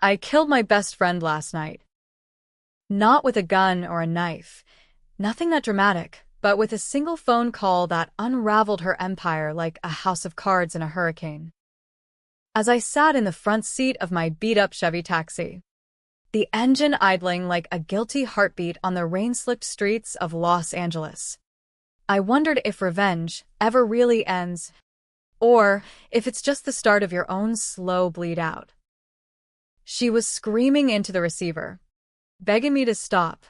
I killed my best friend last night. Not with a gun or a knife. Nothing that dramatic, but with a single phone call that unraveled her empire like a house of cards in a hurricane. As I sat in the front seat of my beat-up Chevy taxi, the engine idling like a guilty heartbeat on the rain-slicked streets of Los Angeles, I wondered if revenge ever really ends, or if it's just the start of your own slow bleed out. She was screaming into the receiver, begging me to stop,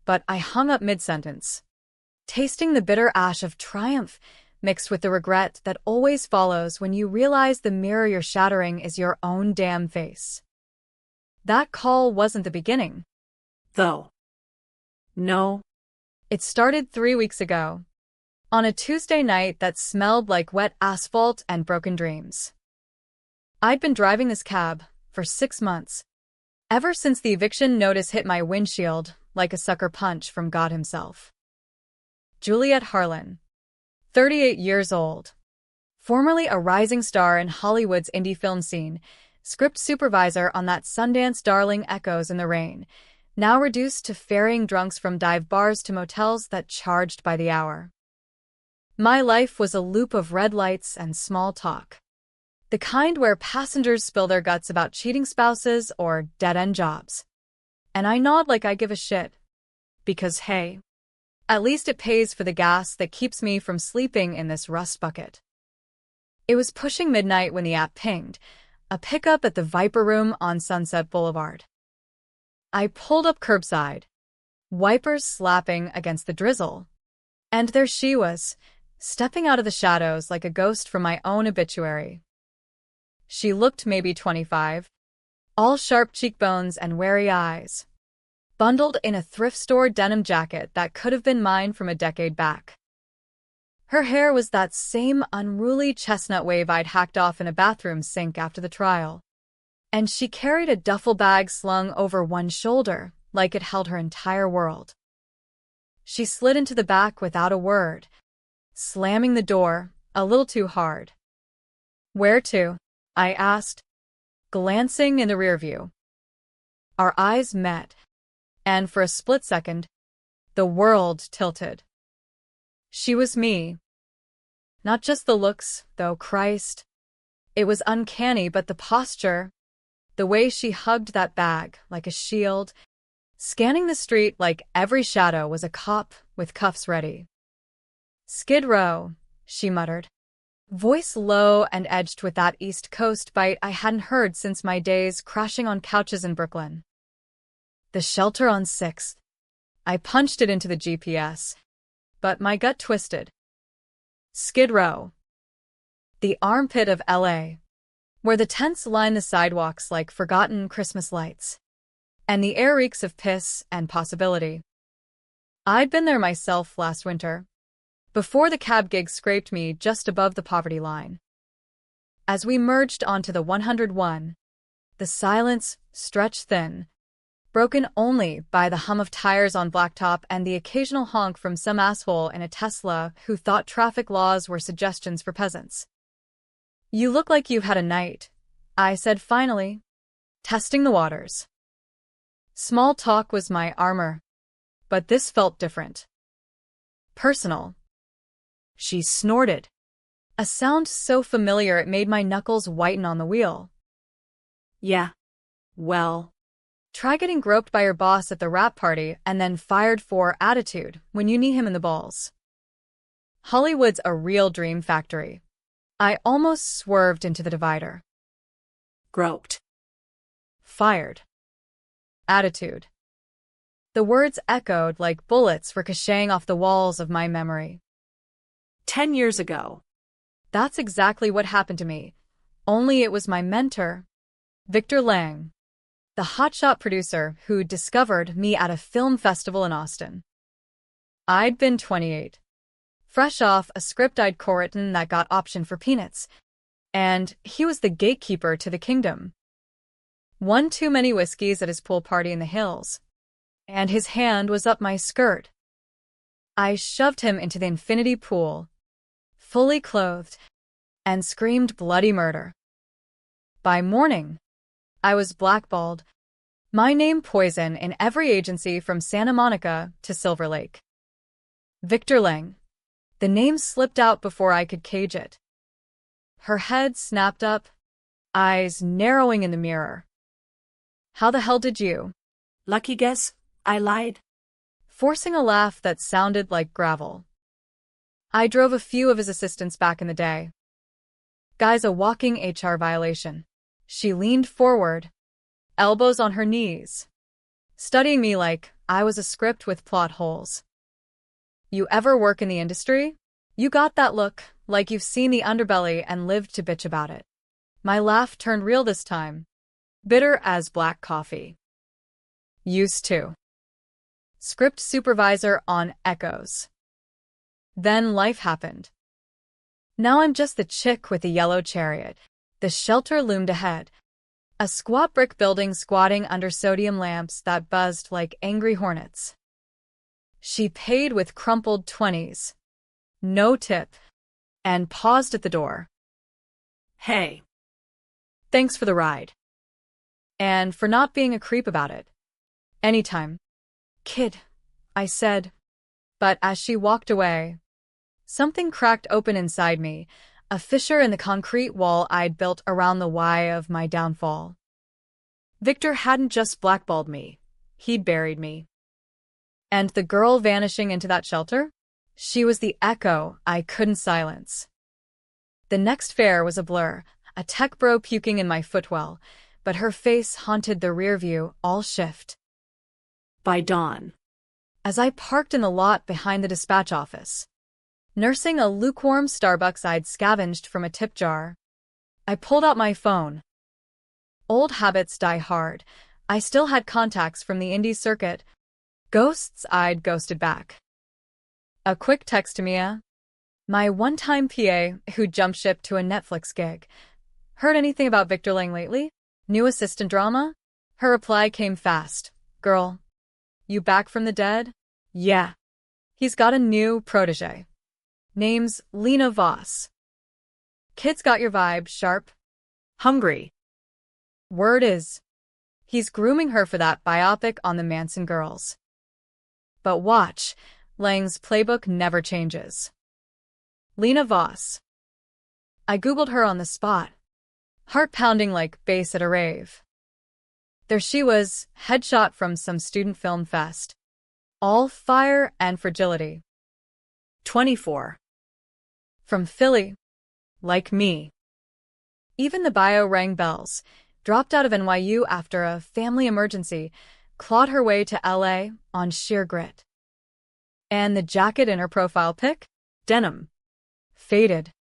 but I hung up mid-sentence, tasting the bitter ash of triumph mixed with the regret that always follows when you realize the mirror you're shattering is your own damn face. That call wasn't the beginning, though. No. It started 3 weeks ago, on a Tuesday night that smelled like wet asphalt and broken dreams. I'd been driving this cab for 6 months, ever since the eviction notice hit my windshield like a sucker punch from God himself. Juliet Harlan, 38 years old, formerly a rising star in Hollywood's indie film scene, script supervisor on that Sundance darling Echoes in the Rain, now reduced to ferrying drunks from dive bars to motels that charged by the hour. My life was a loop of red lights and small talk. The kind where passengers spill their guts about cheating spouses or dead-end jobs. And I nod like I give a shit. Because hey, at least it pays for the gas that keeps me from sleeping in this rust bucket. It was pushing midnight when the app pinged, a pickup at the Viper Room on Sunset Boulevard. I pulled up curbside, wipers slapping against the drizzle. And there she was, stepping out of the shadows like a ghost from my own obituary. She looked maybe 25, all sharp cheekbones and wary eyes, bundled in a thrift store denim jacket that could have been mine from a decade back. Her hair was that same unruly chestnut wave I'd hacked off in a bathroom sink after the trial, and she carried a duffel bag slung over one shoulder like it held her entire world. She slid into the back without a word, slamming the door a little too hard. "Where to?" I asked, glancing in the rearview. Our eyes met, and for a split second, the world tilted. She was me. Not just the looks, though, Christ. It was uncanny, but the posture, the way she hugged that bag like a shield, scanning the street like every shadow was a cop with cuffs ready. "Skid Row," she muttered, voice low and edged with that East Coast bite I hadn't heard since my days crashing on couches in Brooklyn. "The shelter on 6th. I punched it into the GPS, but my gut twisted. Skid Row. The armpit of LA, where the tents line the sidewalks like forgotten Christmas lights, and the air reeks of piss and possibility. I'd been there myself last winter, before the cab gig scraped me just above the poverty line. As we merged onto the 101, the silence stretched thin, broken only by the hum of tires on blacktop and the occasional honk from some asshole in a Tesla who thought traffic laws were suggestions for peasants. "You look like you've had a night," I said finally, testing the waters. Small talk was my armor, but this felt different. Personal. She snorted, a sound so familiar it made my knuckles whiten on the wheel. "Yeah, well, try getting groped by your boss at the rap party and then fired for attitude when you knee him in the balls. Hollywood's a real dream factory." I almost swerved into the divider. Groped. Fired. Attitude. The words echoed like bullets ricocheting off the walls of my memory. 10 years ago. That's exactly what happened to me, only it was my mentor, Victor Lang, the hotshot producer who discovered me at a film festival in Austin. I'd been 28, fresh off a script I'd co-written that got optioned for peanuts, and he was the gatekeeper to the kingdom. One too many whiskeys at his pool party in the hills, and his hand was up my skirt. I shoved him into the infinity pool, fully clothed, and screamed bloody murder. By morning, I was blackballed. My name poison in every agency from Santa Monica to Silver Lake. Victor Lang. The name slipped out before I could cage it. Her head snapped up, eyes narrowing in the mirror. How the hell did you? Lucky guess, I lied. Forcing a laugh that sounded like gravel. I drove a few of his assistants back in the day. Guy's a walking HR violation. She leaned forward, elbows on her knees, studying me like I was a script with plot holes. You ever work in the industry? You got that look, like you've seen the underbelly and lived to bitch about it. My laugh turned real this time, bitter as black coffee. Used to. Script supervisor on Echoes. Then life happened. Now I'm just the chick with the yellow chariot. The shelter loomed ahead. A squat brick building squatting under sodium lamps that buzzed like angry hornets. She paid with crumpled 20s. No tip. And paused at the door. Hey. Thanks for the ride. And for not being a creep about it. Anytime. Kid, I said. But as she walked away, something cracked open inside me, a fissure in the concrete wall I'd built around the why of my downfall. Victor hadn't just blackballed me, he'd buried me. And the girl vanishing into that shelter? She was the echo I couldn't silence. The next fare was a blur, a tech bro puking in my footwell, but her face haunted the rear view all shift. By dawn. As I parked in the lot behind the dispatch office, nursing a lukewarm Starbucks I'd scavenged from a tip jar, I pulled out my phone. Old habits die hard. I still had contacts from the indie circuit. Ghosts I'd ghosted back. A quick text to Mia, my one-time PA who jumped ship to a Netflix gig. Heard anything about Victor Lang lately? New assistant drama? Her reply came fast. Girl, you back from the dead? Yeah. He's got a new protege. Name's Lena Voss. Kid's got your vibe, sharp. Hungry. Word is, he's grooming her for that biopic on the Manson girls. But watch, Lang's playbook never changes. Lena Voss. I googled her on the spot, heart pounding like bass at a rave. There she was, headshot from some student film fest. All fire and fragility. 24. From Philly. Like me. Even the bio rang bells. Dropped out of NYU after a family emergency, clawed her way to LA on sheer grit. And the jacket in her profile pic? Denim. Faded.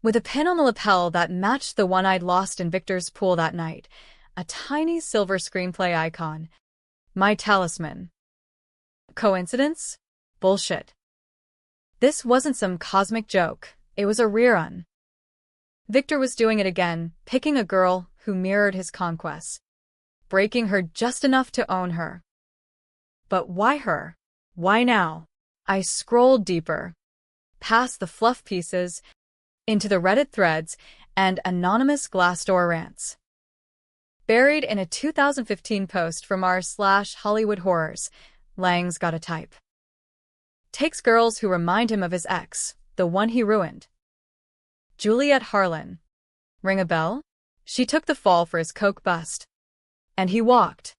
With a pin on the lapel that matched the one I'd lost in Victor's pool that night. A tiny silver screenplay icon. My talisman. Coincidence? Bullshit. This wasn't some cosmic joke. It was a rerun. Victor was doing it again, picking a girl who mirrored his conquests. Breaking her just enough to own her. But why her? Why now? I scrolled deeper. Past the fluff pieces, into the Reddit threads, and anonymous Glassdoor rants. Buried in a 2015 post from r/Hollywood Horrors, Lang's got a type. Takes girls who remind him of his ex, the one he ruined. Juliet Harlan. Ring a bell? She took the fall for his coke bust. And he walked.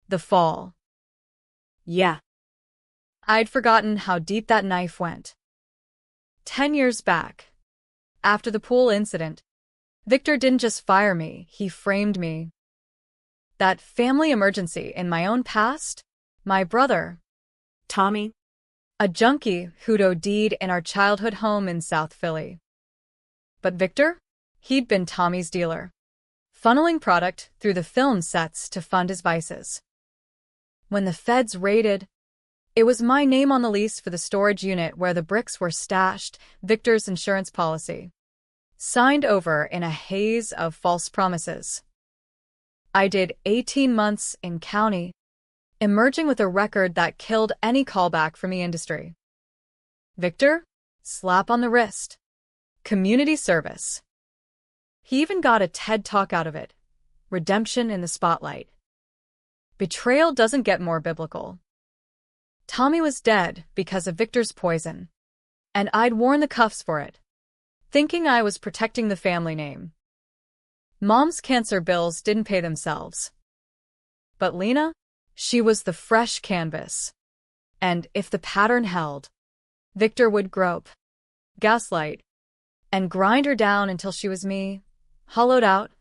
The fall. Yeah. I'd forgotten how deep that knife went. 10 years back. After the pool incident, Victor didn't just fire me, he framed me. That family emergency in my own past? My brother, Tommy, a junkie who'd OD'd in our childhood home in South Philly. But Victor? He'd been Tommy's dealer, funneling product through the film sets to fund his vices. When the feds raided, it was my name on the lease for the storage unit where the bricks were stashed, Victor's insurance policy. Signed over in a haze of false promises. I did 18 months in county, emerging with a record that killed any callback from the industry. Victor? Slap on the wrist. Community service. He even got a TED Talk out of it. redemption in the spotlight. Betrayal doesn't get more biblical. Tommy was dead because of Victor's poison, and I'd worn the cuffs for it, thinking I was protecting the family name. Mom's cancer bills didn't pay themselves. But Lena? She was the fresh canvas. And if the pattern held, Victor would grope, gaslight, and grind her down until she was me, hollowed out,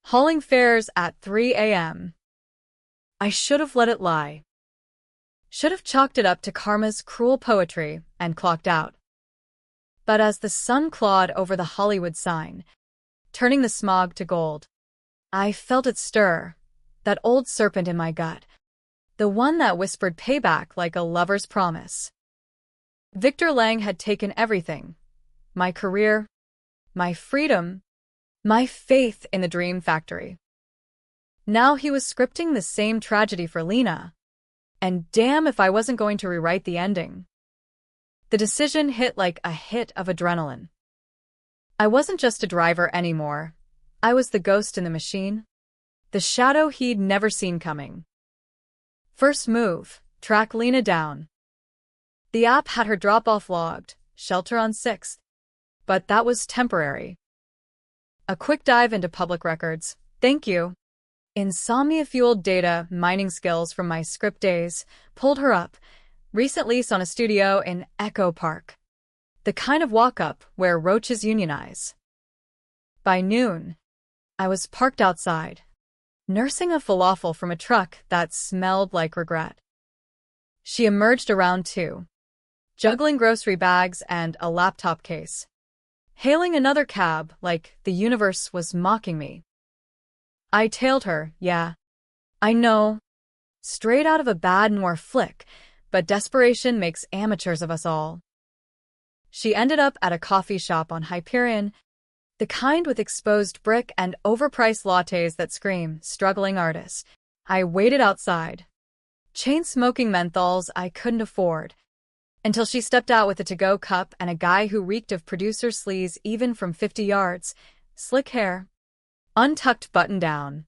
hauling fares at 3 a.m. I should have let it lie. Should have chalked it up to karma's cruel poetry and clocked out. But as the sun clawed over the Hollywood sign, turning the smog to gold, I felt it stir, that old serpent in my gut, the one that whispered payback like a lover's promise. Victor Lang had taken everything: my career, my freedom, my faith in the dream factory. Now he was scripting the same tragedy for Lena, and damn if I wasn't going to rewrite the ending. The decision hit like a hit of adrenaline. I wasn't just a driver anymore. I was the ghost in the machine, the shadow he'd never seen coming. First move, track Lena down. The app had her drop-off logged, shelter on 6th, but that was temporary. A quick dive into public records, thank you. Insomnia-fueled data mining skills from my script days pulled her up. Recent lease on a studio in Echo Park. The kind of walk-up where roaches unionize. By noon, I was parked outside, nursing a falafel from a truck that smelled like regret. She emerged around 2, juggling grocery bags and a laptop case, hailing another cab like the universe was mocking me. I tailed her, yeah. I know. Straight out of a bad noir flick, but desperation makes amateurs of us all. She ended up at a coffee shop on Hyperion, the kind with exposed brick and overpriced lattes that scream, struggling artist. I waited outside, chain-smoking menthols I couldn't afford, until she stepped out with a to-go cup and a guy who reeked of producer sleaze even from 50 yards, slick hair, untucked button-down.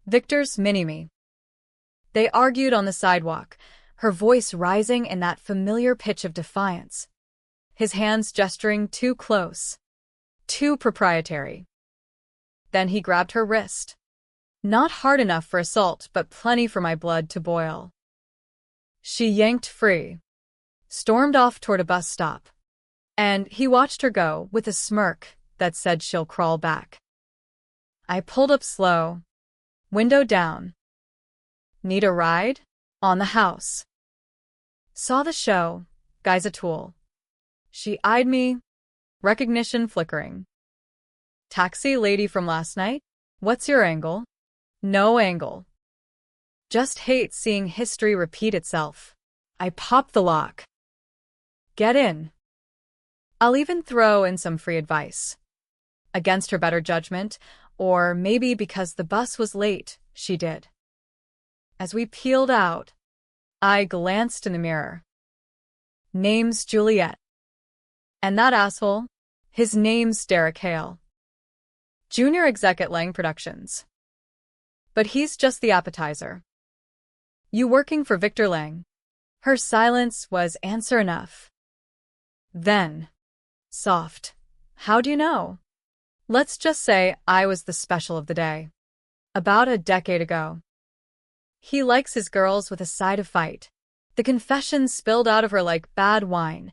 Victor's mini-me. They argued on the sidewalk, her voice rising in that familiar pitch of defiance. His hands gesturing too close, too proprietary. Then he grabbed her wrist. Not hard enough for assault, but plenty for my blood to boil. She yanked free, stormed off toward a bus stop, and he watched her go with a smirk that said she'll crawl back. I pulled up slow, window down. Need a ride? On the house. Saw the show, guy's a tool. She eyed me, recognition flickering. Taxi lady from last night? What's your angle? No angle. Just hate seeing history repeat itself. I popped the lock. Get in. I'll even throw in some free advice. Against her better judgment, or maybe because the bus was late, she did. As we peeled out, I glanced in the mirror. Name's Juliet. And that asshole? His name's Derek Hale. Junior exec at Lang Productions. But he's just the appetizer. You working for Victor Lang? Her silence was answer enough. Then, soft, how do you know? Let's just say I was the special of the day. About a decade ago. He likes his girls with a side of fight. The confessions spilled out of her like bad wine.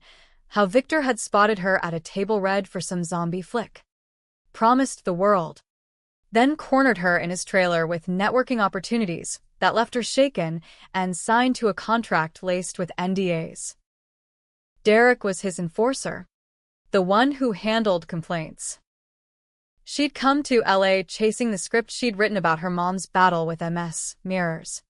How Victor had spotted her at a table read for some zombie flick. Promised the world. Then cornered her in his trailer with networking opportunities that left her shaken and signed to a contract laced with NDAs. Derek was his enforcer. The one who handled complaints. She'd come to LA chasing the script she'd written about her mom's battle with MS, mirrors.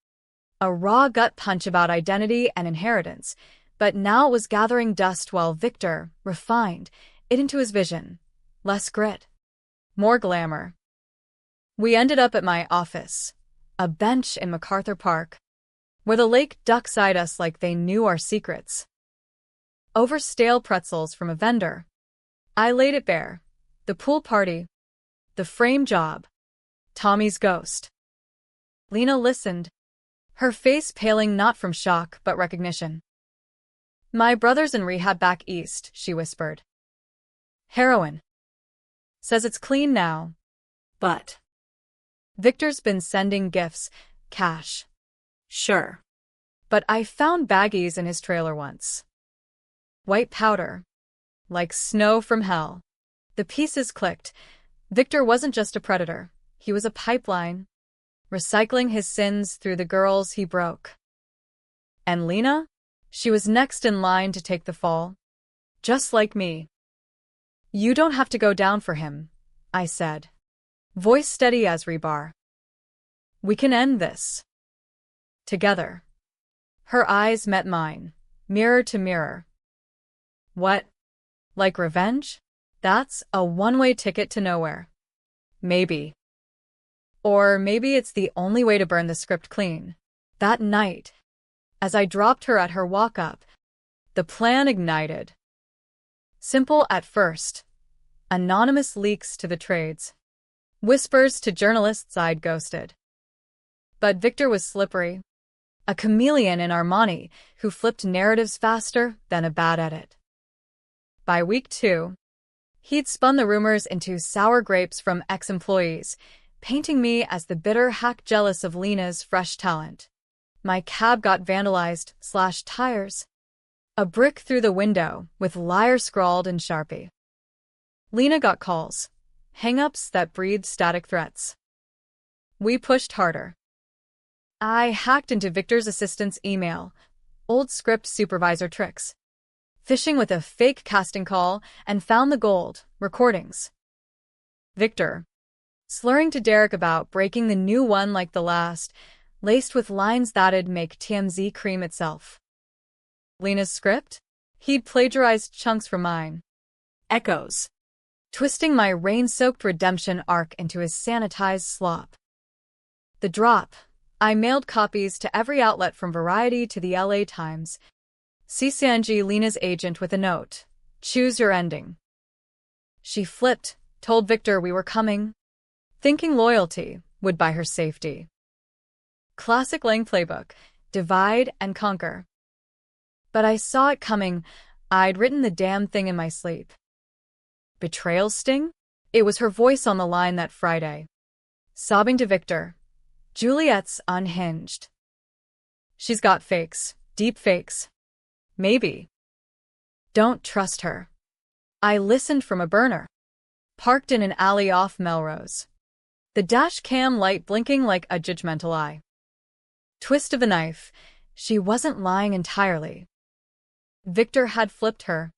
A raw gut punch about identity and inheritance, but now it was gathering dust while Victor refined it into his vision. Less grit. More glamour. We ended up at my office, a bench in MacArthur Park, where the lake duck-eyed us like they knew our secrets. Over stale pretzels from a vendor, I laid it bare. The pool party. The frame job. Tommy's ghost. Lena listened, her face paling not from shock but recognition. My brother's in rehab back east, she whispered. Heroin. Says it's clean now. But. Victor's been sending gifts, cash. Sure. But I found baggies in his trailer once. White powder. Like snow from hell. The pieces clicked. Victor wasn't just a predator. He was a pipeline, recycling his sins through the girls he broke. And Lena? She was next in line to take the fall. Just like me. You don't have to go down for him, I said. Voice steady as rebar. We can end this. Together. Her eyes met mine, mirror to mirror. What? Like revenge? That's a one-way ticket to nowhere. Maybe. Or maybe it's the only way to burn the script clean. That night, as I dropped her at her walk-up, the plan ignited. Simple at first. Anonymous leaks to the trades. Whispers to journalists I'd ghosted. But Victor was slippery. A chameleon in Armani who flipped narratives faster than a bad edit. By week 2, he'd spun the rumors into sour grapes from ex-employees, painting me as the bitter hack jealous of Lena's fresh talent. My cab got vandalized, slashed tires. A brick through the window, with liar scrawled in Sharpie. Lena got calls. Hang-ups that breathed static threats. We pushed harder. I hacked into Victor's assistant's email, old script supervisor tricks. Fishing with a fake casting call, and found the gold, recordings. Victor, slurring to Derek about breaking the new one like the last, laced with lines that'd make TMZ cream itself. Lena's script? He'd plagiarized chunks from mine. Echoes. Twisting my rain-soaked redemption arc into his sanitized slop. The drop. I mailed copies to every outlet from Variety to the LA Times. CCNG Lena's agent with a note. Choose your ending. She flipped, told Victor we were coming, thinking loyalty would buy her safety. Classic Lang playbook, divide and conquer. But I saw it coming. I'd written the damn thing in my sleep. Betrayal sting? It was her voice on the line that Friday. Sobbing to Victor. Juliet's unhinged. She's got fakes, deep fakes. Maybe. Don't trust her. I listened from a burner. Parked in an alley off Melrose. The dash cam light blinking like a judgmental eye. Twist of the knife. She wasn't lying entirely. Victor had flipped her.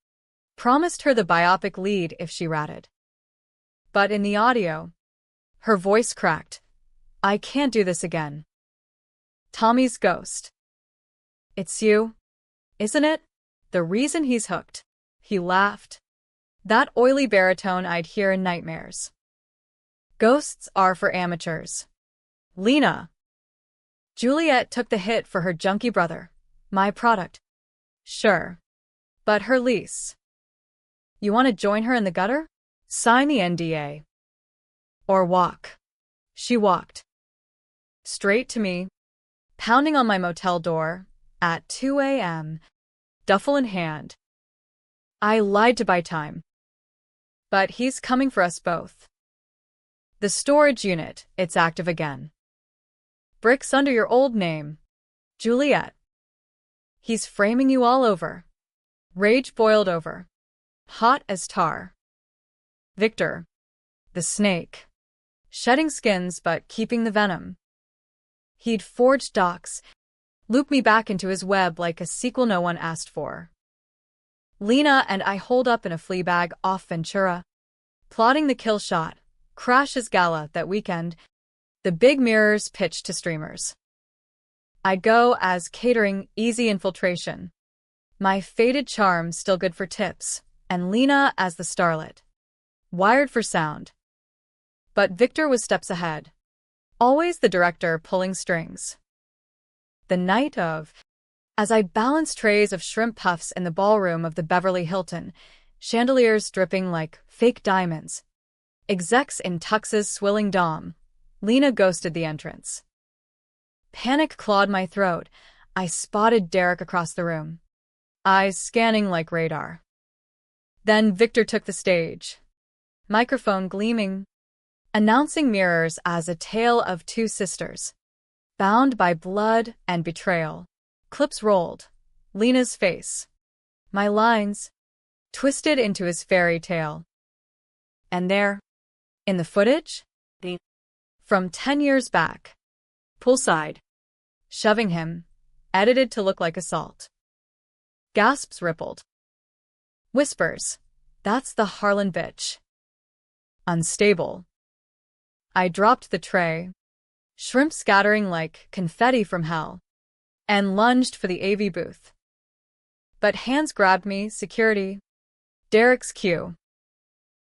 Promised her the biopic lead if she ratted. But in the audio, her voice cracked. I can't do this again. Tommy's ghost. It's you, isn't it? The reason he's hooked. He laughed. That oily baritone I'd hear in nightmares. Ghosts are for amateurs. Lena. Juliet took the hit for her junkie brother. My product. Sure. But her lease. You want to join her in the gutter? Sign the NDA. Or walk. She walked. Straight to me, pounding on my motel door, at 2 a.m., duffel in hand. I lied to buy time. But he's coming for us both. The storage unit, it's active again. Bricks under your old name. Juliet. He's framing you all over. Rage boiled over. Hot as tar. Victor. The snake. Shedding skins but keeping the venom. He'd forged docs, loop me back into his web like a sequel no one asked for. Lena and I holed up in a flea bag off Ventura, plotting the kill shot, Crash's gala that weekend, the big mirrors pitched to streamers. I'd go as catering, easy infiltration. My faded charm still good for tips, and Lena as the starlet. Wired for sound. But Victor was steps ahead. Always the director pulling strings. The night of, as I balanced trays of shrimp puffs in the ballroom of the Beverly Hilton, chandeliers dripping like fake diamonds, execs in tuxes swilling dom, Lena ghosted the entrance. Panic clawed my throat. I spotted Derek across the room, eyes scanning like radar. Then Victor took the stage, microphone gleaming, announcing Mirrors as a tale of two sisters, bound by blood and betrayal. Clips rolled. Lena's face. My lines, twisted into his fairy tale. And there, in the footage, from 10 years back, Poolside. shoving him, edited to look like assault. Gasps rippled. Whispers. That's the Harlan bitch. Unstable. I dropped the tray, shrimp scattering like confetti from hell, and lunged for the AV booth. But hands grabbed me, security. Derek's cue.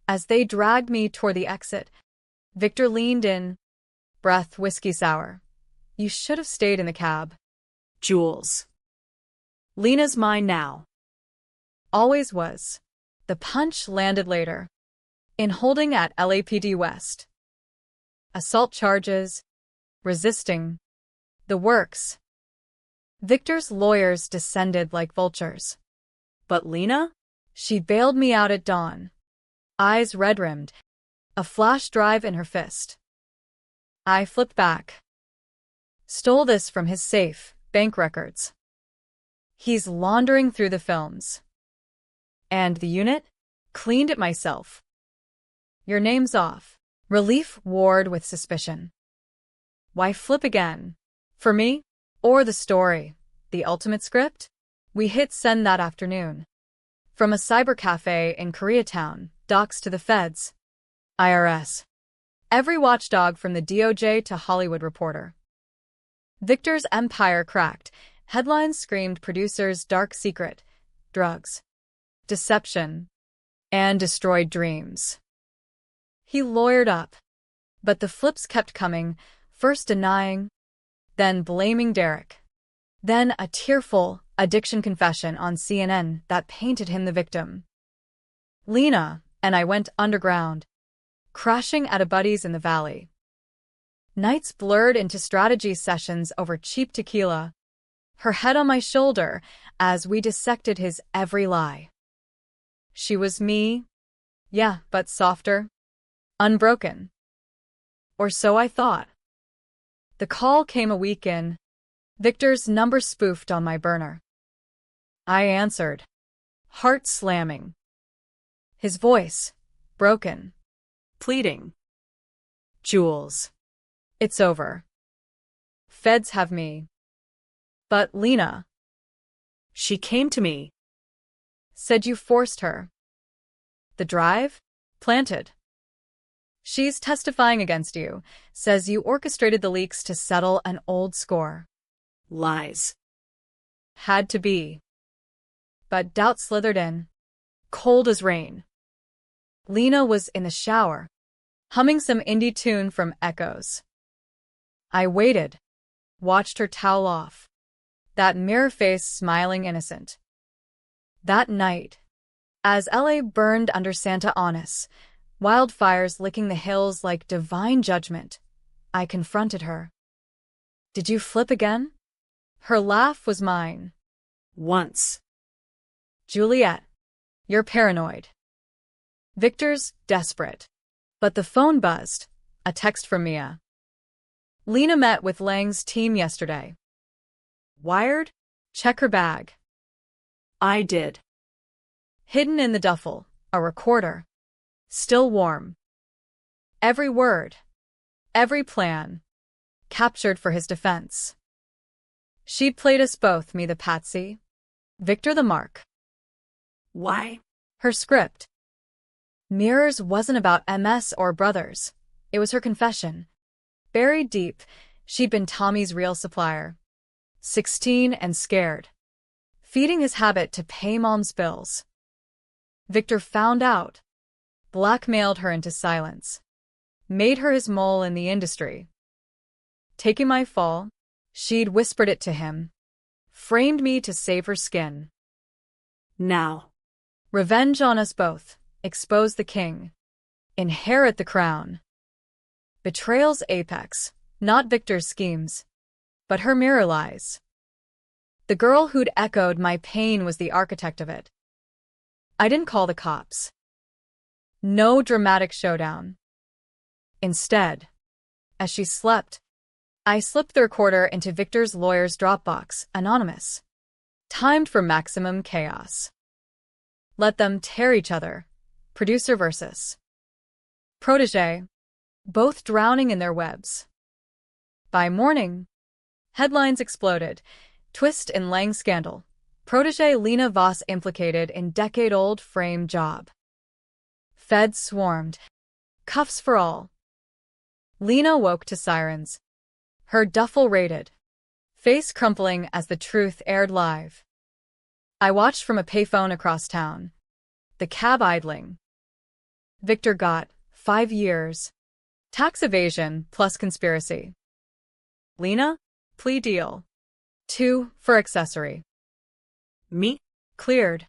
As they dragged me toward the exit, Victor leaned in, breath whiskey sour. You should have stayed in the cab. Jules. Lena's mine now. Always was. The punch landed later, in holding at LAPD West. Assault charges, resisting, the works. Victor's lawyers descended like vultures. But Lena? She bailed me out at dawn, eyes red-rimmed, a flash drive in her fist. I flipped back. Stole this from his safe, bank records. He's laundering through the films. And the unit? Cleaned it myself. Your name's off. Relief warred with suspicion. Why flip again? For me? Or the story? The ultimate script? We hit send that afternoon. From a cyber cafe in Koreatown, docs to the feds. IRS. Every watchdog from the DOJ to Hollywood Reporter. Victor's empire cracked. Headlines screamed producers' dark secret, drugs, deception, and destroyed dreams. He lawyered up, but the flips kept coming, first denying, then blaming Derek. Then a tearful addiction confession on CNN that painted him the victim. Lena and I went underground, crashing at a buddy's in the valley. Nights blurred into strategy sessions over cheap tequila, her head on my shoulder as we dissected his every lie. She was me, yeah, but softer, unbroken. Or so I thought. The call came a week in, Victor's number spoofed on my burner. I answered, heart slamming. His voice, broken, Pleading. Jules. It's over. Feds have me. But Lena. She came to me. Said you forced her. The drive? Planted. She's testifying against you, says you orchestrated the leaks to settle an old score. Lies. Had to be. But doubt slithered in, cold as rain. Lena was in the shower, humming some indie tune from Echoes. I waited, watched her towel off, that mirror face smiling innocent. That night, as LA burned under Santa Ana, wildfires licking the hills like divine judgment, I confronted her. Did you flip again? Her laugh was mine. Once. Juliet, you're paranoid. Victor's desperate. But the phone buzzed, a text from Mia. Lena met with Lang's team yesterday. Wired? Check her bag. I did. Hidden in the duffel, a recorder. Still warm. Every word, every plan, captured for his defense. She'd played us both, me the patsy, Victor the mark. Why? Her script. Mirrors wasn't about MS or brothers. It was her confession. Buried deep, she'd been Tommy's real supplier. 16 and scared. Feeding his habit to pay mom's bills. Victor found out. Blackmailed her into silence. Made her his mole in the industry. Taking my fall, she'd whispered it to him. Framed me to save her skin. Now. Revenge on us both. Expose the king. Inherit the crown. Betrayal's apex, not Victor's schemes, but her mirror lies. The girl who'd echoed my pain was the architect of it. I didn't call the cops. No dramatic showdown. Instead, as she slept, I slipped the recorder into Victor's lawyer's Dropbox, anonymous, timed for maximum chaos. Let them tear each other, producer versus protege, both drowning in their webs. By morning, headlines exploded. Twist in Lang scandal. Protege Lena Voss implicated in decade-old frame job. Feds swarmed. Cuffs for all. Lena woke to sirens. Her duffel raided. Face crumpling as the truth aired live. I watched from a payphone across town. The cab idling. Victor got 5 years. Tax evasion plus conspiracy. Lena? Plea deal. 2 for accessory. Me? Cleared.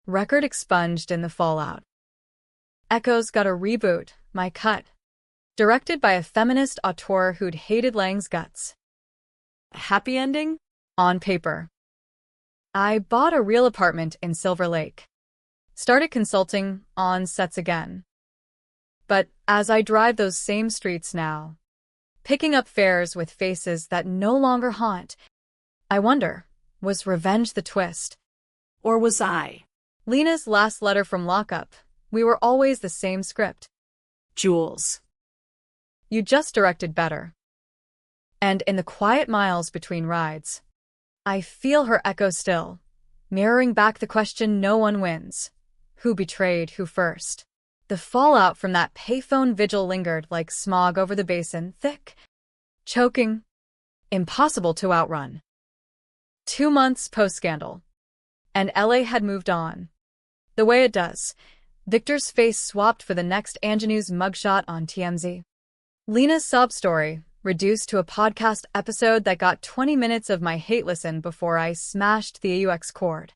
Record expunged in the fallout. Echoes got a reboot, My Cut. Directed by a feminist auteur who'd hated Lang's guts. A happy ending? On paper. I bought a real apartment in Silver Lake. Started consulting on sets again. But as I drive those same streets now, picking up fares with faces that no longer haunt, I wonder, was revenge the twist? Or was I? Lena's last letter from lockup. We were always the same script. Jules. You just directed better. And in the quiet miles between rides, I feel her echo still, mirroring back the question no one wins. Who betrayed who first? The fallout from that payphone vigil lingered like smog over the basin, thick, choking, impossible to outrun. 2 months post-scandal, and LA had moved on. The way it does. Victor's face swapped for the next ingenuous mugshot on TMZ. Lena's sob story, reduced to a podcast episode that got 20 minutes of my hate listen before I smashed the AUX cord.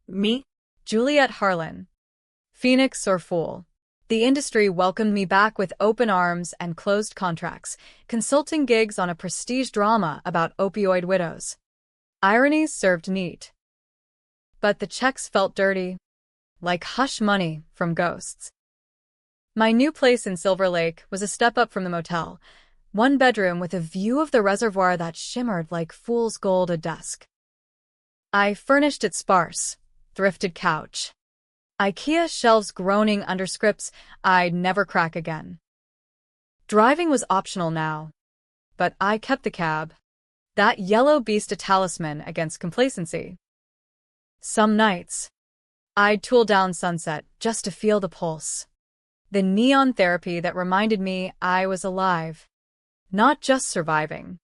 Me? Juliet Harlan. Phoenix or fool. The industry welcomed me back with open arms and closed contracts, consulting gigs on a prestige drama about opioid widows. Ironies served neat. But the checks felt dirty, like hush money from ghosts. My new place in Silver Lake was a step up from the motel, 1 bedroom with a view of the reservoir that shimmered like fool's gold at dusk. I furnished it sparse, thrifted couch. IKEA shelves groaning under scripts I'd never crack again. Driving was optional now, but I kept the cab. That yellow beast a talisman against complacency. Some nights, I'd tool down Sunset just to feel the pulse. The neon therapy that reminded me I was alive, not just surviving.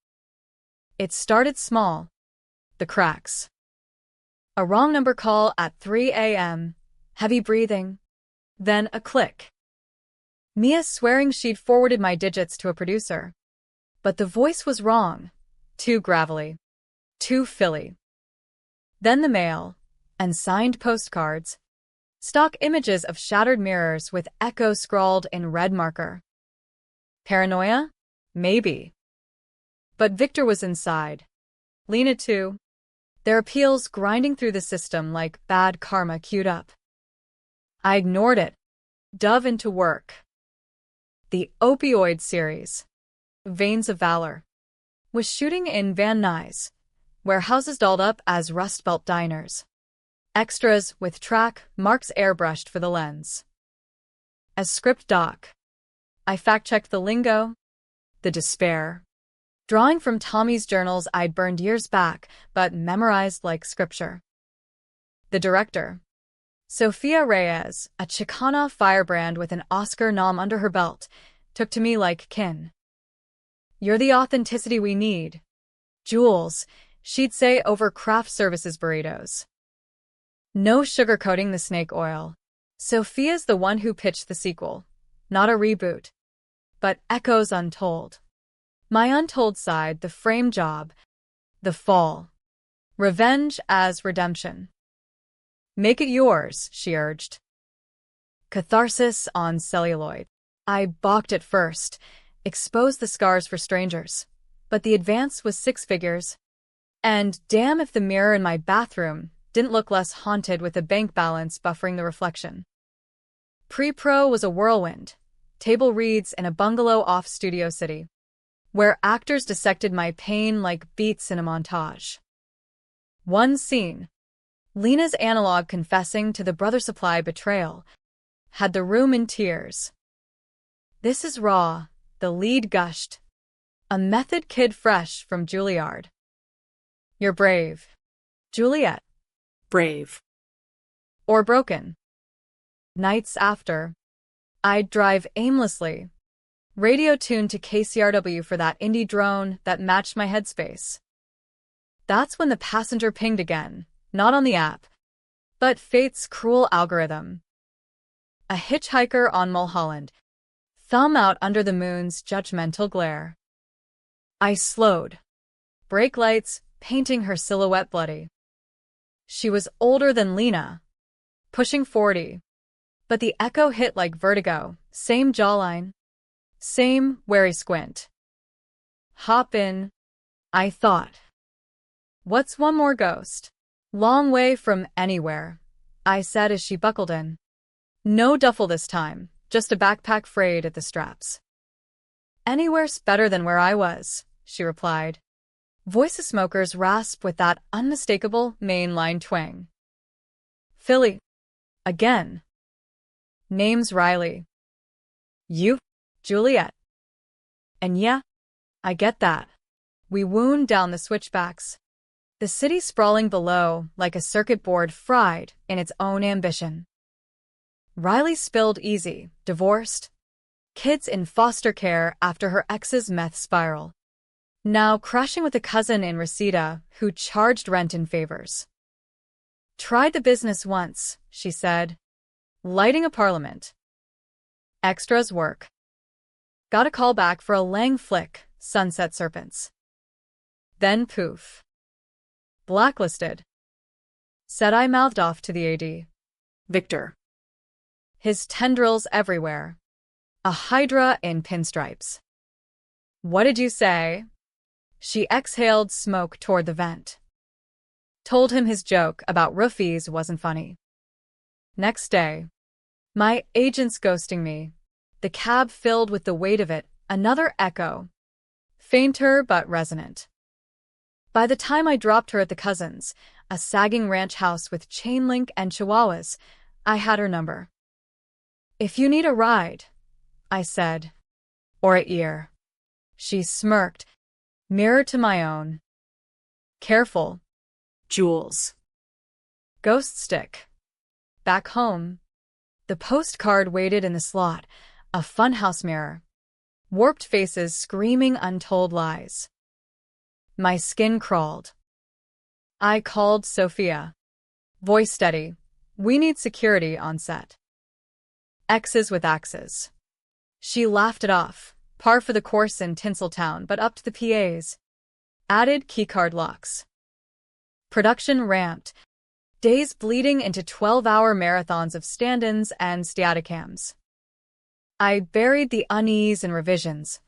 It started small. The cracks. A wrong number call at 3 a.m., heavy breathing, then a click. Mia swearing she'd forwarded my digits to a producer. But the voice was wrong. Too gravelly. Too Philly. Then the mail, and signed postcards. Stock images of shattered mirrors with echo scrawled in red marker. Paranoia? Maybe. But Victor was inside. Lena too. Their appeals grinding through the system like bad karma queued up. I ignored it. Dove into work. The opioid series, Veins of Valor, was shooting in Van Nuys, warehouses dolled up as Rust Belt diners. Extras with track marks airbrushed for the lens. As script doc, I fact-checked the lingo, the despair, drawing from Tommy's journals I'd burned years back but memorized like scripture. The director, Sofia Reyes, a Chicana firebrand with an Oscar nom under her belt, took to me like kin. You're the authenticity we need. Jules, she'd say over craft services burritos. No sugarcoating the snake oil. Sophia's the one who pitched the sequel. Not a reboot. But echoes untold. My untold side, the frame job. The fall. Revenge as redemption. Make it yours, she urged. Catharsis on celluloid. I balked at first. expose the scars for strangers. But the advance was 6 figures. And damn if the mirror in my bathroom didn't look less haunted with a bank balance buffering the reflection. Pre-pro was a whirlwind, table reads in a bungalow off Studio City, where actors dissected my pain like beats in a montage. One scene, Lena's analog confessing to the Brother Supply betrayal, had the room in tears. "This is raw," the lead gushed. "A method kid fresh from Juilliard." "You're brave." "Juliet." Brave. Or broken. Nights after, I'd drive aimlessly, radio tuned to KCRW for that indie drone that matched my headspace. That's when the passenger pinged again, not on the app, but fate's cruel algorithm. A hitchhiker on Mulholland, thumb out under the moon's judgmental glare. I slowed, brake lights painting her silhouette bloody. She was older than Lena, pushing 40, but the echo hit like vertigo, same jawline, same wary squint. "Hop in," I thought. "What's one more ghost?" "Long way from anywhere," I said as she buckled in. "No duffel this time, just a backpack frayed at the straps." "Anywhere's better than where I was," she replied. Voice of smokers rasp with that unmistakable mainline twang. "Philly. Again." "Name's Riley." "You?" "Juliet." "And yeah, I get that." We wound down the switchbacks, the city sprawling below like a circuit board fried in its own ambition. Riley spilled easy, divorced, kids in foster care after her ex's meth spiral. Now crashing with a cousin in Reseda who charged rent in favors. "Tried the business once," she said. "Lighting a parliament. Extras work. Got a call back for a Lang flick, Sunset Serpents. Then poof. Blacklisted." Said I mouthed off to the AD. Victor. His tendrils everywhere. A hydra in pinstripes. "What did you say?" She exhaled smoke toward the vent. Told him his joke about roofies wasn't funny. Next day, my agent's ghosting me. The cab filled with the weight of it, another echo. Fainter but resonant. By the time I dropped her at the cousin's, a sagging ranch house with chain link and chihuahuas, I had her number. "If you need a ride," I said. "Or a ear." She smirked, mirror to my own. "Careful." Jules. Ghost stick. Back home, the postcard waited in the slot, a funhouse mirror. Warped faces screaming untold lies. My skin crawled. I called Sophia. Voice steady. "We need security on set." X's with axes. She laughed it off. Par for the course in Tinseltown, but upped the PAs. Added keycard locks. Production ramped. Days bleeding into 12-hour marathons of stand-ins and Steadicams. I buried the unease in revisions,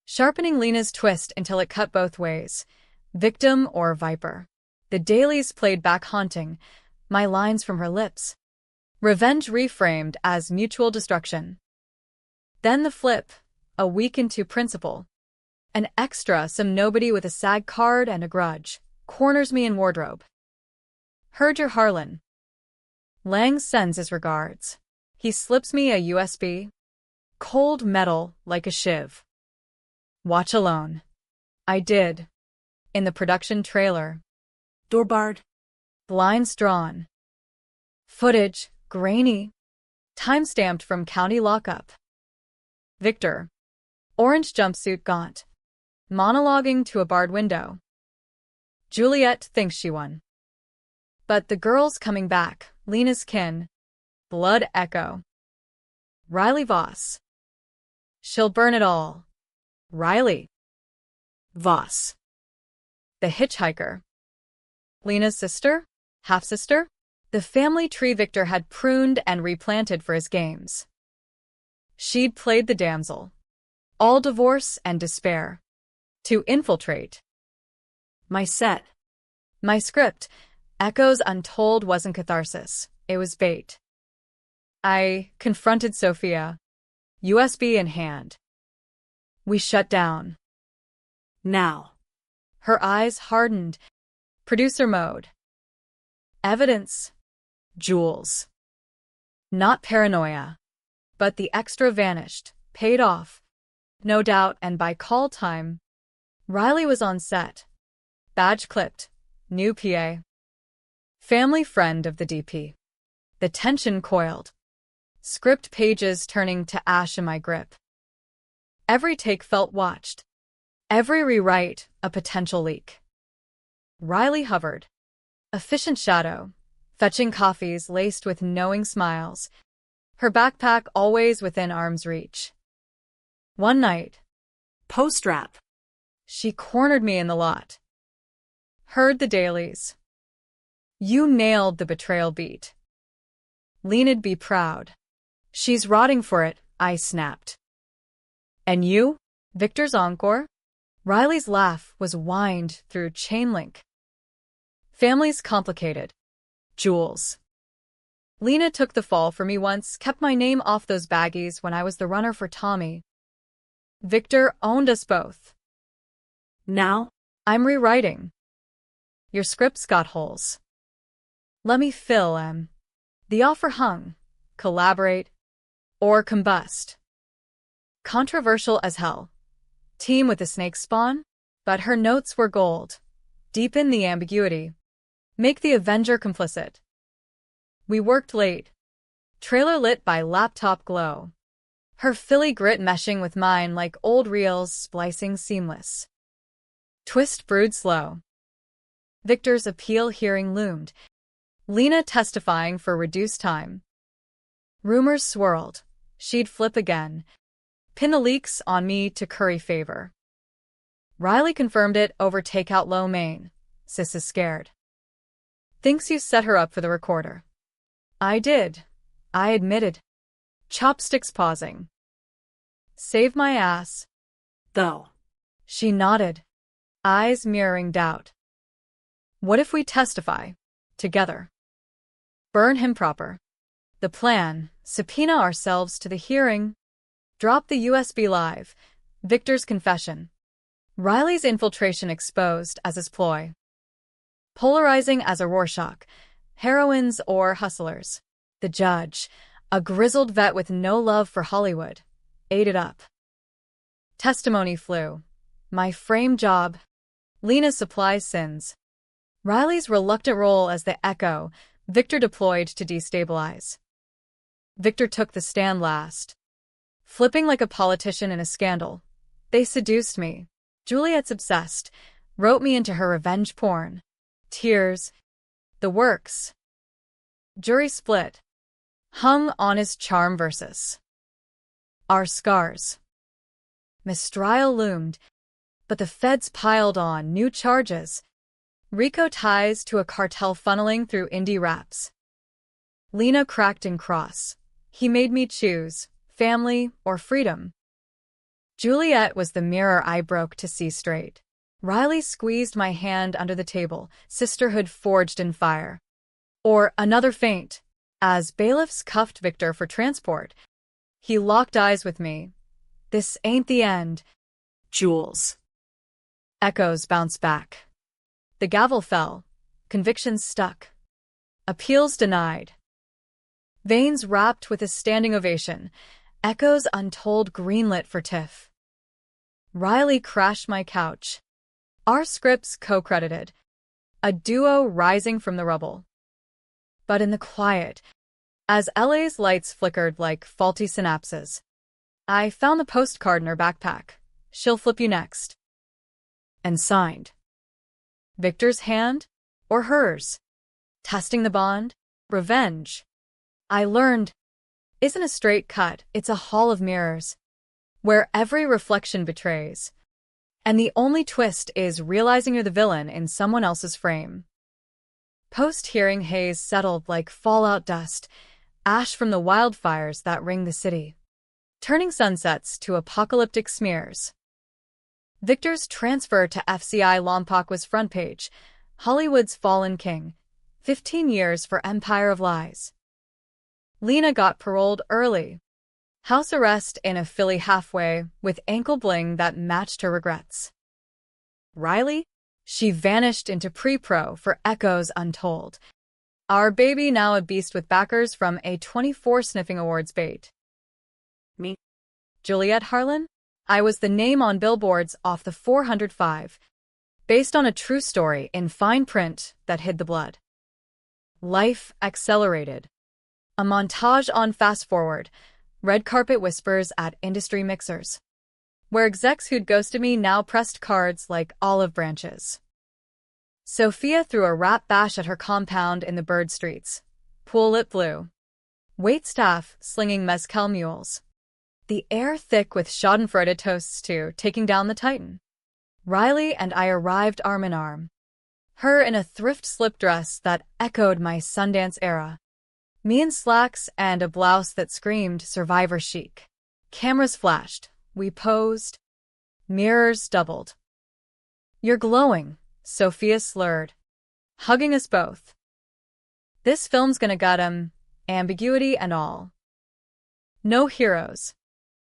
sharpening Lena's twist until it cut both ways, victim or viper. The dailies played back haunting, my lines from her lips. Revenge reframed as mutual destruction. Then the flip, a week into principal. An extra, some nobody with a SAG card and a grudge, corners me in wardrobe. "Heard your Harlan. Lang sends his regards." He slips me a USB. Cold metal like a shiv. "Watch alone." I did. In the production trailer. Door barred. Blinds drawn. Footage, grainy. Time-stamped from county lockup. Victor. Orange jumpsuit gaunt. Monologuing to a barred window. Juliet thinks she won. But the girl's coming back, Lena's kin. Blood echo. Riley Voss. She'll burn it all. Riley. Voss. The hitchhiker. Lena's sister? Half-sister? The family tree Victor had pruned and replanted for his games. She'd played the damsel. all divorce and despair. To infiltrate. My set. My script, Echoes Untold, wasn't catharsis. It was bait. I confronted Sophia, USB in hand. We shut down. Now. Her eyes hardened. Producer mode. Evidence. Jewels. Not paranoia. But the extra vanished, paid off. No doubt, and by call time, Riley was on set. Badge clipped. New PA. Family friend of the DP. The tension coiled. Script pages turning to ash in my grip. Every take felt watched. Every rewrite, a potential leak. Riley hovered. Efficient shadow, fetching coffees laced with knowing smiles. Her backpack always within arm's reach. One night, Post-rap. she cornered me in the lot. Heard the dailies. You nailed the betrayal beat. Leana'd be proud. She's rotting for it, I snapped. And you? Victor's encore? Riley's laugh was whined through chain link. Family's complicated. Jewels. Lena took the fall for me once, kept my name off those baggies when I was the runner for Tommy. Victor owned us both. Now? I'm rewriting. Your script's got holes. Let me fill them. The offer hung. Collaborate or combust. Controversial as hell. Team with the snake spawn? But her notes were gold. Deepen the ambiguity. Make the Avenger complicit. We worked late. Trailer lit by laptop glow. Her Philly grit meshing with mine like old reels, splicing seamless. Twist brewed slow. Victor's appeal hearing loomed. Lena testifying for reduced time. Rumors swirled. She'd flip again. Pin the leaks on me to curry favor. Riley confirmed it over takeout low main. Sis is scared. Thinks you set her up for the recorder. I did. I admitted. Chopsticks pausing. Save my ass. Though. She nodded. Eyes mirroring doubt. What if we testify? Together. Burn him proper. The plan, subpoena ourselves to the hearing. Drop the USB live. Victor's confession. Riley's infiltration exposed as his ploy. Polarizing as a Rorschach. Heroines or hustlers. The judge, a grizzled vet with no love for Hollywood, ate it up. Testimony flew. My frame job. Lena supplies sins. Riley's reluctant role as the echo, Victor deployed to destabilize. Victor took the stand last. Flipping like a politician in a scandal. They seduced me. Juliet's obsessed. Wrote me into her revenge porn. Tears. The works. Jury split. Hung on his charm versus our scars. Mistrial loomed. But the feds piled on new charges. RICO ties to a cartel funneling through indie raps. Lena cracked in cross. He made me choose, family or freedom. Juliet was the mirror I broke to see straight. Riley squeezed my hand under the table, sisterhood forged in fire. Or another feint. As bailiffs cuffed Victor for transport, he locked eyes with me. This ain't the end. Jewels. Echoes bounced back. The gavel fell. Convictions stuck. Appeals denied. Veins wrapped with a standing ovation. Echoes Untold greenlit for TIFF. Riley crashed my couch. Our scripts co-credited. A duo rising from the rubble. But in the quiet, as LA's lights flickered like faulty synapses, I found the postcard in her backpack. She'll flip you next. And signed. Victor's hand or hers? Testing the bond? Revenge. I learned, isn't a straight cut, it's a hall of mirrors, where every reflection betrays. And the only twist is realizing you're the villain in someone else's frame. Post-hearing haze settled like fallout dust, ash from the wildfires that ring the city. turning sunsets to apocalyptic smears. Victor's transfer to FCI Lompoc was front page. Hollywood's fallen king. 15 years for Empire of Lies. Lena got paroled early. House arrest in a Philly halfway with ankle bling that matched her regrets. Riley? She vanished into pre-pro for Echoes Untold. Our baby now a beast with backers from A24 sniffing awards bait. Me? Juliette Harlan? I was the name on billboards off the 405, based on a true story in fine print that hid the blood. Life accelerated. A montage on fast forward, red carpet whispers at industry mixers, where execs who'd ghosted me now pressed cards like olive branches. Sophia threw a rap bash at her compound in the bird streets. Pool lit blue. Waitstaff slinging mezcal mules. The air thick with schadenfreude toasts to taking down the Titan. Riley and I arrived arm in arm. Her in a thrift slip dress that echoed my Sundance era. Me in slacks and a blouse that screamed survivor chic. Cameras flashed. We posed. Mirrors doubled. You're glowing, Sophia slurred, hugging us both. This film's gonna gut 'em, ambiguity and all. No heroes.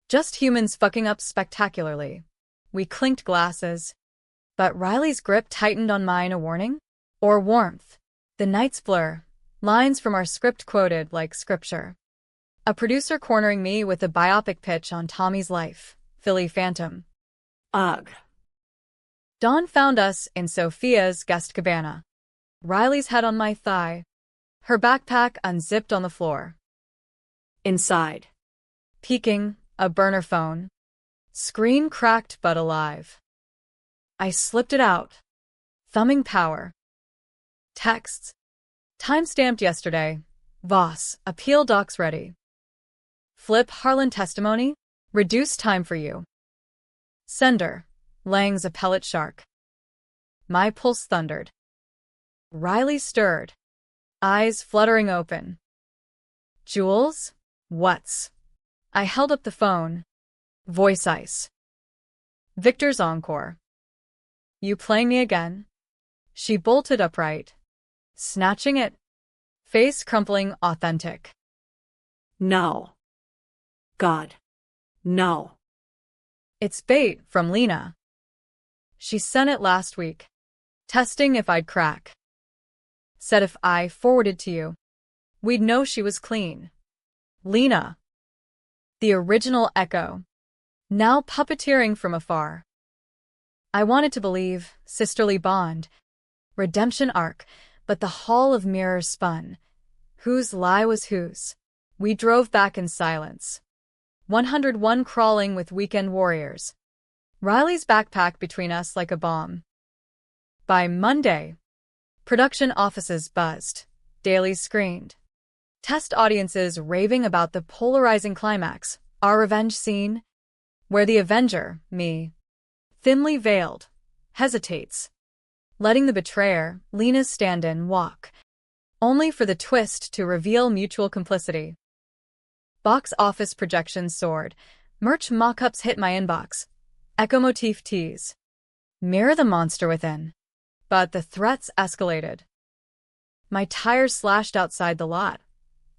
Just humans fucking up spectacularly. We clinked glasses. But Riley's grip tightened on mine, a warning? Or warmth. The nights blur. Lines from our script quoted like scripture. A producer cornering me with a biopic pitch on Tommy's life. Philly Phantom. Ugh. Dawn found us in Sophia's guest cabana. Riley's head on my thigh. Her backpack unzipped on the floor. Inside. Peeking, a burner phone. Screen cracked but alive. I slipped it out. Thumbing power. Texts. Timestamped yesterday. Voss, appeal docs ready. Flip Harlan testimony. Reduce time for you. Sender. Lang's a pellet shark. My pulse thundered. Riley stirred. Eyes fluttering open. Jules? What's? I held up the phone. Voice ice. Victor's encore. You playing me again? She bolted upright, snatching it, face crumpling authentic. No. God. No. It's bait from Lena. She sent it last week, testing if I'd crack. Said if I forwarded to you, we'd know she was clean. Lena. The original Echo. Now puppeteering from afar. I wanted to believe, sisterly bond, redemption arc, but the hall of mirrors spun. Whose lie was whose? We drove back in silence. 101 crawling with weekend warriors. Riley's backpack between us like a bomb. By Monday, production offices buzzed, dailies screened. Test audiences raving about the polarizing climax, our revenge scene, where the Avenger, me, thinly veiled, hesitates, letting the betrayer, Lena's stand-in, walk, only for the twist to reveal mutual complicity. Box office projections soared, merch mock-ups hit my inbox, echo motif tease. Mirror the monster within. But the threats escalated. My tires slashed outside the lot.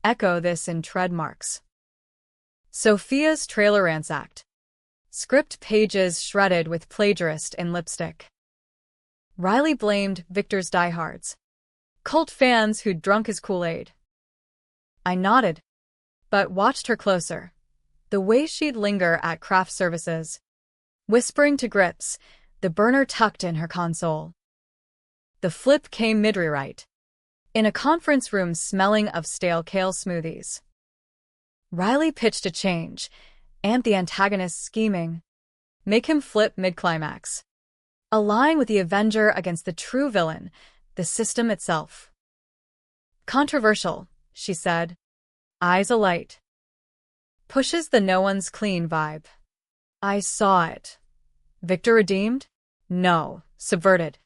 Echo this in tread marks. Sophia's trailer ransacked. Script pages shredded with plagiarist in lipstick. Riley blamed Victor's diehards. Cult fans who'd drunk his Kool-Aid. I nodded, but watched her closer. The way she'd linger at craft services, whispering to grips, the burner tucked in her console. The flip came mid-rewrite, in a conference room smelling of stale kale smoothies. Riley pitched a change, amp the antagonist scheming, make him flip mid-climax. Align with the Avenger against the true villain, the system itself. Controversial, she said, eyes alight. Pushes the no-one's clean vibe. I saw it. Victor redeemed? No, subverted.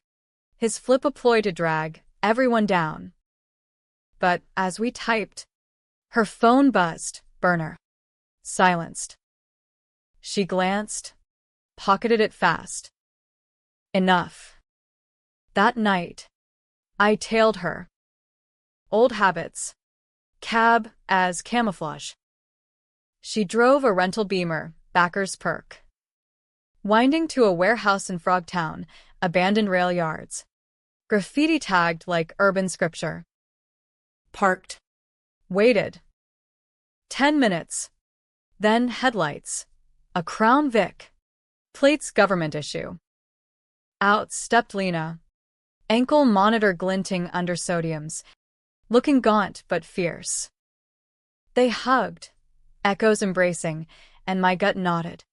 His flip a ploy to drag everyone down. But as we typed, her phone buzzed, burner. Silenced. She glanced, pocketed it fast. Enough. That night, I tailed her. Old habits. Cab as camouflage. She drove a rental Beamer, Backer's perk. Winding to a warehouse in Frogtown, abandoned rail yards. Graffiti tagged like urban scripture. Parked. Waited. 10 minutes. Then headlights. A Crown Vic. Plates government issue. Out stepped Lena. Ankle monitor glinting under sodiums. Looking gaunt but fierce. They hugged. Echoes embracing, and my gut nodded.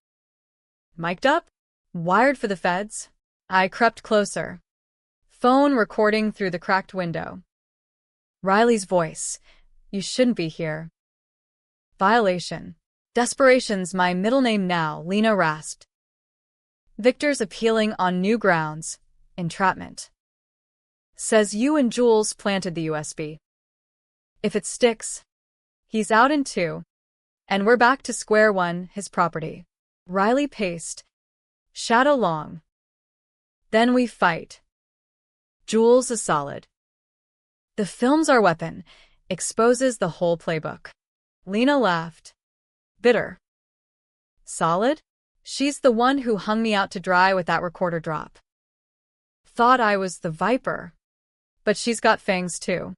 Mic'd up? Wired for the feds? I crept closer. Phone recording through the cracked window. Riley's voice. You shouldn't be here. Violation. Desperation's my middle name now, Lena rasped. Victor's appealing on new grounds. Entrapment. Says you and Jules planted the USB. If it sticks, he's out in 2. And we're back to square one, his property. Riley paced. Shadow long. Then we fight. Jules is solid. The film's our weapon. Exposes the whole playbook. Lena laughed. Bitter. Solid? She's the one who hung me out to dry with that recorder drop. Thought I was the viper. But she's got fangs too.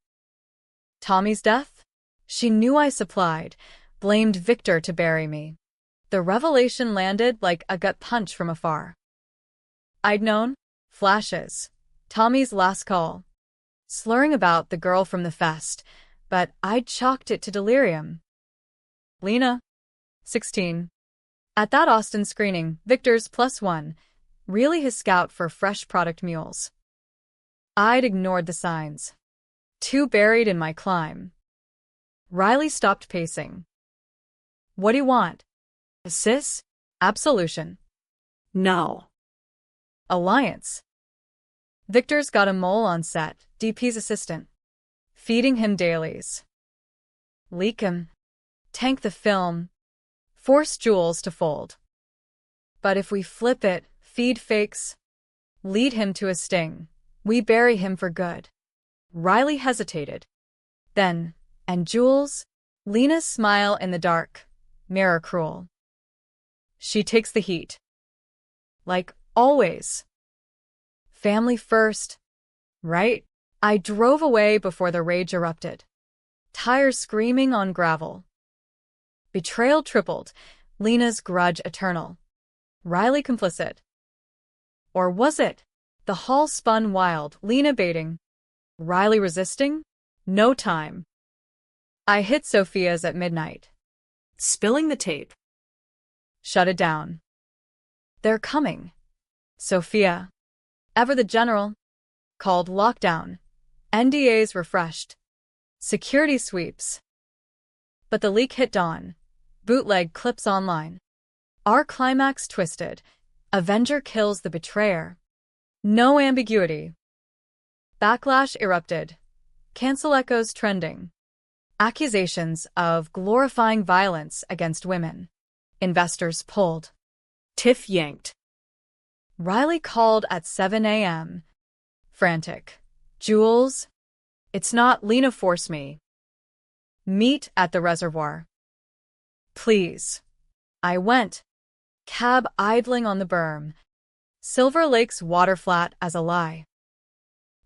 Tommy's death? She knew I supplied. Blamed Victor to bury me. The revelation landed like a gut punch from afar. I'd known. Flashes. Tommy's last call. Slurring about the girl from the fest, but I'd chalked it to delirium. Lena. 16. At that Austin screening, Victor's +1. Really his scout for fresh product mules. I'd ignored the signs. Too buried in my climb. Riley stopped pacing. What do you want? Sis? Absolution. No. Alliance. Victor's got a mole on set, DP's assistant. Feeding him dailies. Leak him. Tank the film. Force Jules to fold. But if we flip it, feed fakes, lead him to a sting, we bury him for good. Riley hesitated. Then, and Jules? Lena's smile in the dark. Mirror cruel. She takes the heat. Like always. Family first. Right? I drove away before the rage erupted. Tires screaming on gravel. Betrayal tripled. Lena's grudge eternal. Riley complicit. Or was it? The hall spun wild, Lena baiting. Riley resisting? No time. I hit Sophia's at midnight. Spilling the tape. Shut it down. They're coming. Sophia. Ever the general. Called lockdown. NDAs refreshed. Security sweeps. But the leak hit dawn. Bootleg clips online. Our climax twisted. Avenger kills the betrayer. No ambiguity. Backlash erupted. Cancel echoes trending. Accusations of glorifying violence against women. Investors pulled. Tiff yanked. Riley called at 7 a.m. Frantic. Jules? It's not Lena force me. Meet at the reservoir. Please. I went. Cab idling on the berm. Silver Lake's water flat as a lie.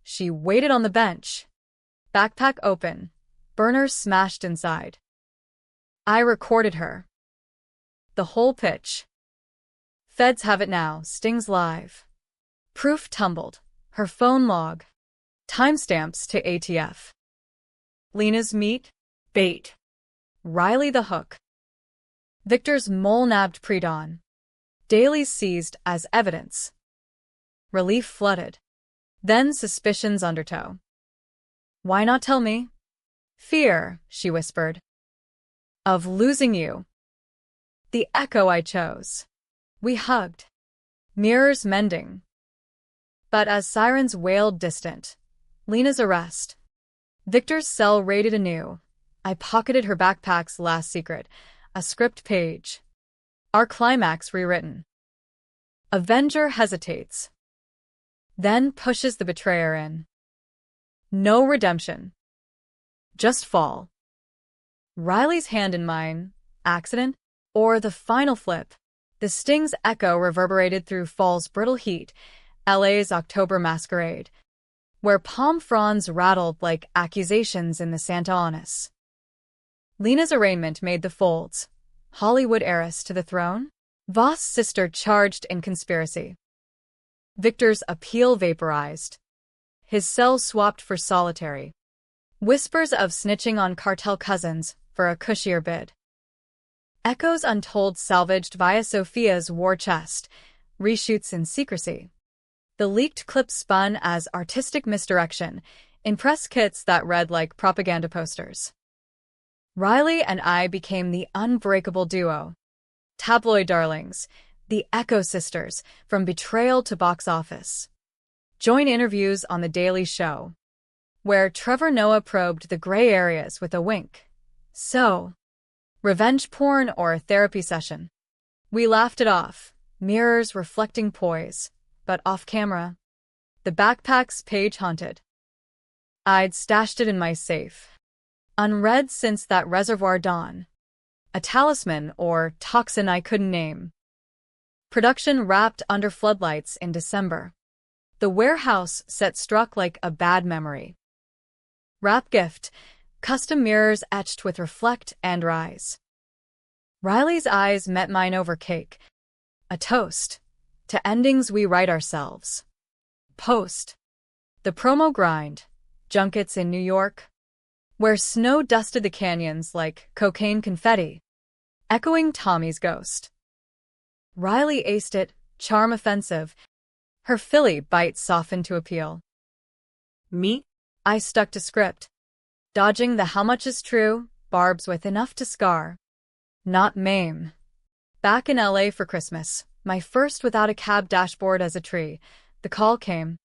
She waited on the bench. Backpack open. Burner smashed inside. I recorded her. The whole pitch. Feds have it now, stings live. Proof tumbled. Her phone log. Timestamps to ATF. Lena's meat. Bait. Riley the hook. Victor's mole-nabbed pre-dawn. Dailies seized as evidence. Relief flooded. Then suspicions undertow. Why not tell me? Fear, she whispered. Of losing you. The echo I chose. We hugged. Mirrors mending. But as sirens wailed distant, Lena's arrest. Victor's cell raided anew. I pocketed her backpack's last secret, a script page. Our climax rewritten. Avenger hesitates, then pushes the betrayer in. No redemption. Just fall. Riley's hand in mine. Accident? Or the final flip? The sting's echo reverberated through fall's brittle heat, LA's October masquerade, where palm fronds rattled like accusations in the Santa Ynez. Lena's arraignment made the folds. Hollywood heiress to the throne? Voss' sister charged in conspiracy. Victor's appeal vaporized. His cell swapped for solitary. Whispers of snitching on cartel cousins for a cushier bid. Echoes untold salvaged via Sophia's war chest, reshoots in secrecy. The leaked clip spun as artistic misdirection in press kits that read like propaganda posters. Riley and I became the unbreakable duo. Tabloid darlings, the Echo sisters, from betrayal to box office. Join interviews on The Daily Show, where Trevor Noah probed the gray areas with a wink. So, revenge porn or a therapy session? We laughed it off, mirrors reflecting poise, but off camera. The backpack's page haunted. I'd stashed it in my safe, unread since that Reservoir Dawn. A talisman or toxin I couldn't name. Production wrapped under floodlights in December. The warehouse set struck like a bad memory. Wrap gift, custom mirrors etched with reflect and rise. Riley's eyes met mine over cake. A toast to endings we write ourselves. Post. The promo grind, junkets in New York, where snow dusted the canyons like cocaine confetti, echoing Tommy's ghost. Riley aced it, charm offensive. Her Philly bite softened to appeal. Me? I stuck to script, dodging the how much is true, barbs with enough to scar. Not maim. Back in LA for Christmas, my first without a cab dashboard as a tree, the call came.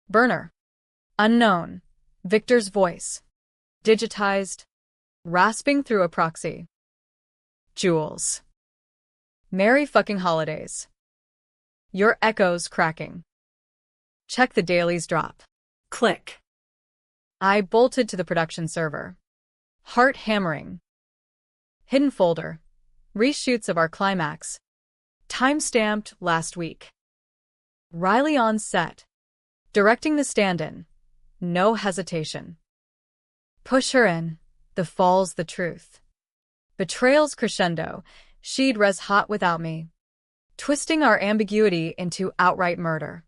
Burner. Unknown. Victor's voice. Digitized. Rasping through a proxy. Jules. Merry fucking holidays. Your echo's cracking. Check the dailies drop. Click. I bolted to the production server. Heart hammering. Hidden folder. Reshoots of our climax. Time-stamped last week. Riley on set. Directing the stand-in. No hesitation. Push her in. The fall's the truth. Betrayal's crescendo. She'd res hot without me. Twisting our ambiguity into outright murder.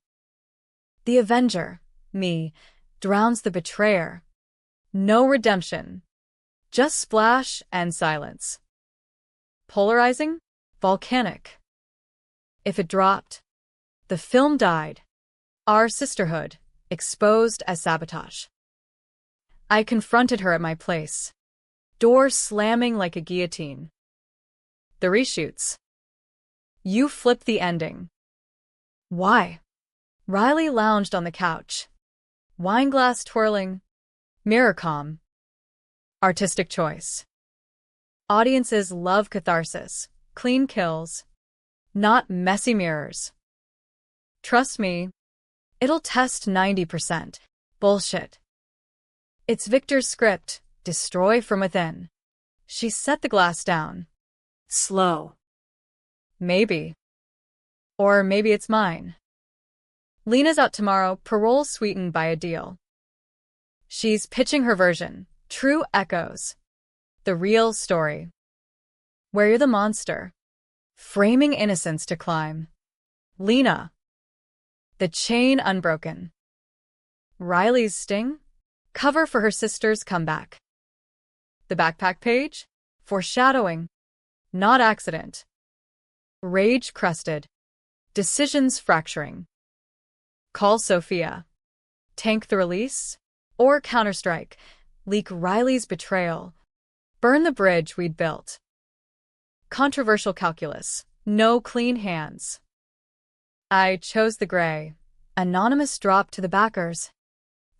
The Avenger, me, drowns the betrayer. No redemption. Just splash and silence. Polarizing? Volcanic. If it dropped, the film died. Our sisterhood, exposed as sabotage. I confronted her at my place. Door slamming like a guillotine. The reshoots. You flipped the ending. Why? Riley lounged on the couch. Wineglass twirling. Mirror calm. Artistic choice. Audiences love catharsis, clean kills, not messy mirrors. Trust me, it'll test 90%. Bullshit. It's Victor's script, destroy from within. She set the glass down. Slow. Maybe. Or maybe it's mine. Lena's out tomorrow, parole sweetened by a deal. She's pitching her version, True Echoes. The real story. Where you're the monster. Framing innocence to climb. Lena. The chain unbroken. Riley's sting? Cover for her sister's comeback. The backpack page? Foreshadowing. Not accident. Rage crusted. Decisions fracturing. Call Sophia. Tank the release? Or counterstrike. Leak Riley's betrayal. Burn the bridge we'd built. Controversial calculus. No clean hands. I chose the gray. Anonymous drop to the backers.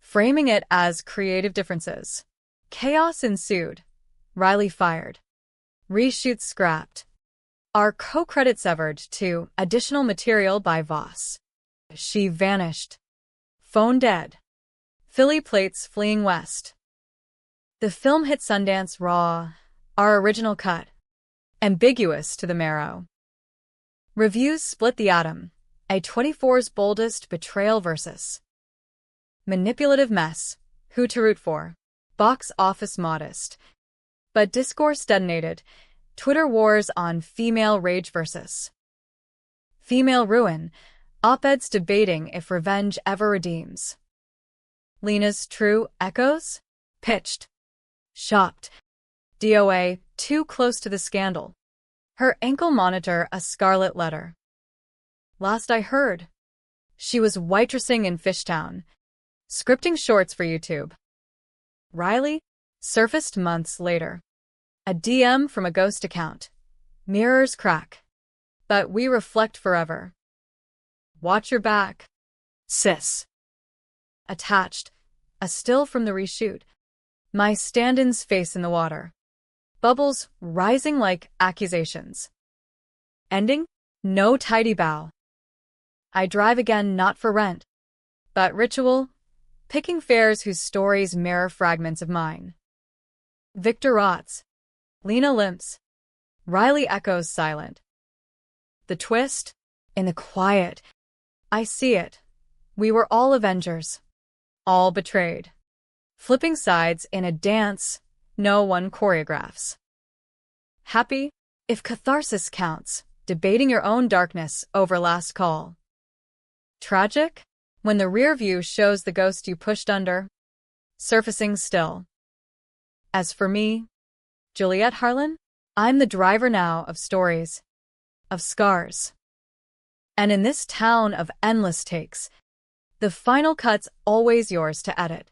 Framing it as creative differences. Chaos ensued. Riley fired. Reshoots scrapped. Our co-credit severed to additional material by Voss. She vanished. Phone dead. Philly plates fleeing west. The film hit Sundance raw, our original cut. Ambiguous to the marrow. Reviews split the atom. A24's boldest betrayal versus manipulative mess. Who to root for? Box office modest. But discourse detonated. Twitter wars on female rage versus female ruin. Op-eds debating if revenge ever redeems. Lena's true echoes? Pitched. Shopped. DOA, too close to the scandal. Her ankle monitor a scarlet letter. Last I heard, she was waitressing in Fishtown, scripting shorts for YouTube. Riley? Surfaced months later. A DM from a ghost account. Mirrors crack. But we reflect forever. Watch your back. Sis. Attached. A still from the reshoot. My stand-in's face in the water. Bubbles rising like accusations. Ending? No tidy bow. I drive again not for rent, but ritual, picking fares whose stories mirror fragments of mine. Victor rots. Lena limps. Riley echoes silent. The twist? In the quiet. I see it. We were all avengers. All betrayed. Flipping sides in a dance no one choreographs. Happy? If catharsis counts, debating your own darkness over last call. Tragic? When the rear view shows the ghost you pushed under, surfacing still. As for me, Juliette Harlan, I'm the driver now of stories, of scars. And in this town of endless takes, the final cut's always yours to edit.